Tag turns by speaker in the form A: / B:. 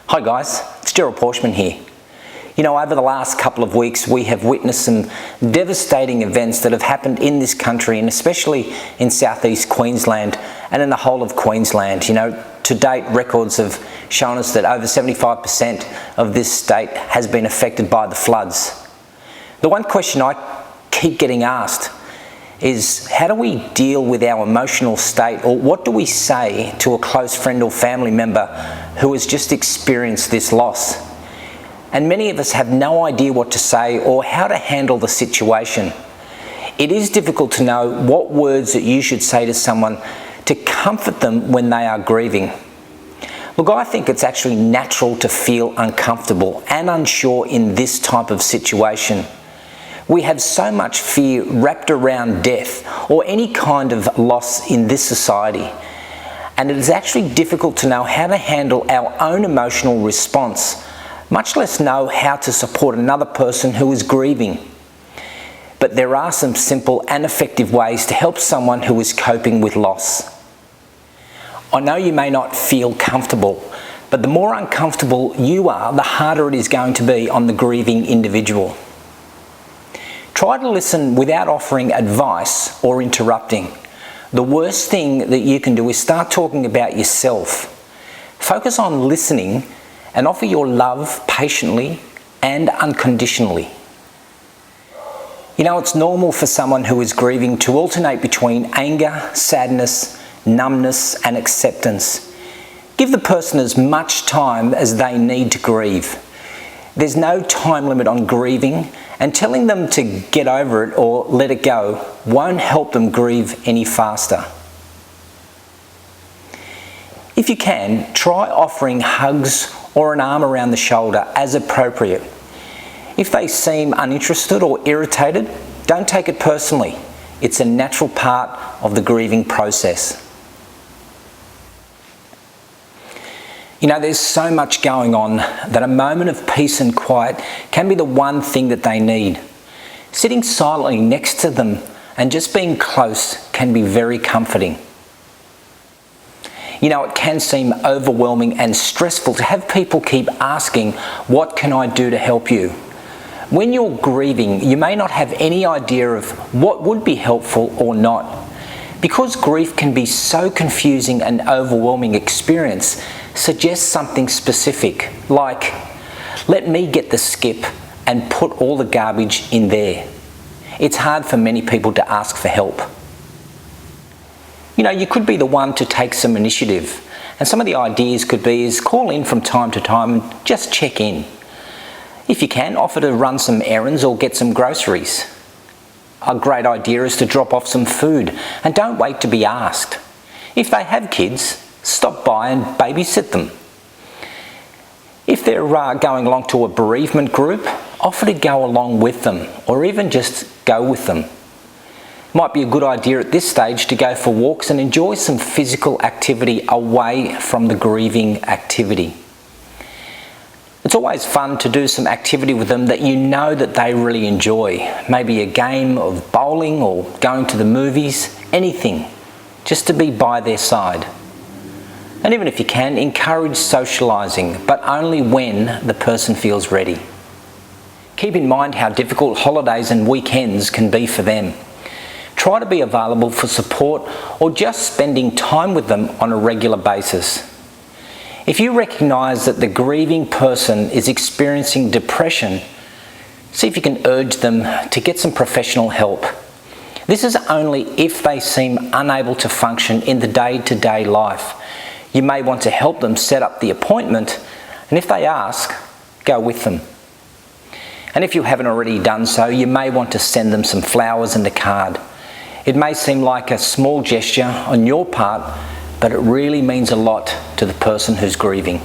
A: Hi guys, it's Gerald here. You know, over the last couple of weeks we have witnessed some devastating events that have happened in this country, and especially in southeast Queensland and in the whole of Queensland. You know, to date records have shown us that over 75% of this state has been affected by the floods. The one question I keep getting asked is, how do we deal with our emotional state, or what do we say to a close friend or family member who has just experienced this loss? And many of us have no idea what to say or how to handle the situation. It is difficult to know what words that you should say to someone to comfort them when they are grieving. Look, I think it's actually natural to feel uncomfortable and unsure in this type of situation. We have so much fear wrapped around death or any kind of loss in this society, and it is actually difficult to know how to handle our own emotional response, much less know how to support another person who is grieving. But there are some simple and effective ways to help someone who is coping with loss. I know you may not feel comfortable, but the more uncomfortable you are, the harder it is going to be on the grieving individual. Try to listen without offering advice or interrupting. The worst thing that you can do is start talking about yourself. Focus on listening and offer your love patiently and unconditionally. You know, it's normal for someone who is grieving to alternate between anger, sadness, numbness, and acceptance. Give the person as much time as they need to grieve. There's no time limit on grieving, and telling them to get over it or let it go won't help them grieve any faster. If you can, try offering hugs or an arm around the shoulder as appropriate. If they seem uninterested or irritated, don't take it personally. It's a natural part of the grieving process. You know, there's so much going on that a moment of peace and quiet can be the one thing that they need. Sitting silently next to them and just being close can be very comforting. You know, it can seem overwhelming and stressful to have people keep asking, "What can I do to help you?" When you're grieving, you may not have any idea of what would be helpful or not. Because grief can be so confusing and overwhelming experience, suggest something specific, like, "Let me get the skip and put all the garbage in there." It's hard for many people to ask for help. You know, you could be the one to take some initiative, and some of the ideas could be is call in from time to time and just check in. If you can, offer to run some errands or get some groceries. A great idea is to drop off some food, and don't wait to be asked. If they have kids, stop by and babysit them. If they're going along to a bereavement group, offer to go along with them, or even just go with them. Might be a good idea at this stage to go for walks and enjoy some physical activity away from the grieving activity. It's always fun to do some activity with them that you know that they really enjoy. Maybe a game of bowling or going to the movies, anything, just to be by their side. And even if you can, encourage socialising, but only when the person feels ready. Keep in mind how difficult holidays and weekends can be for them. Try to be available for support or just spending time with them on a regular basis. If you recognise that the grieving person is experiencing depression, see if you can urge them to get some professional help. This is only if they seem unable to function in the day-to-day life. You may want to help them set up the appointment, and if they ask, go with them. And if you haven't already done so, you may want to send them some flowers and a card. It may seem like a small gesture on your part, but it really means a lot to the person who's grieving.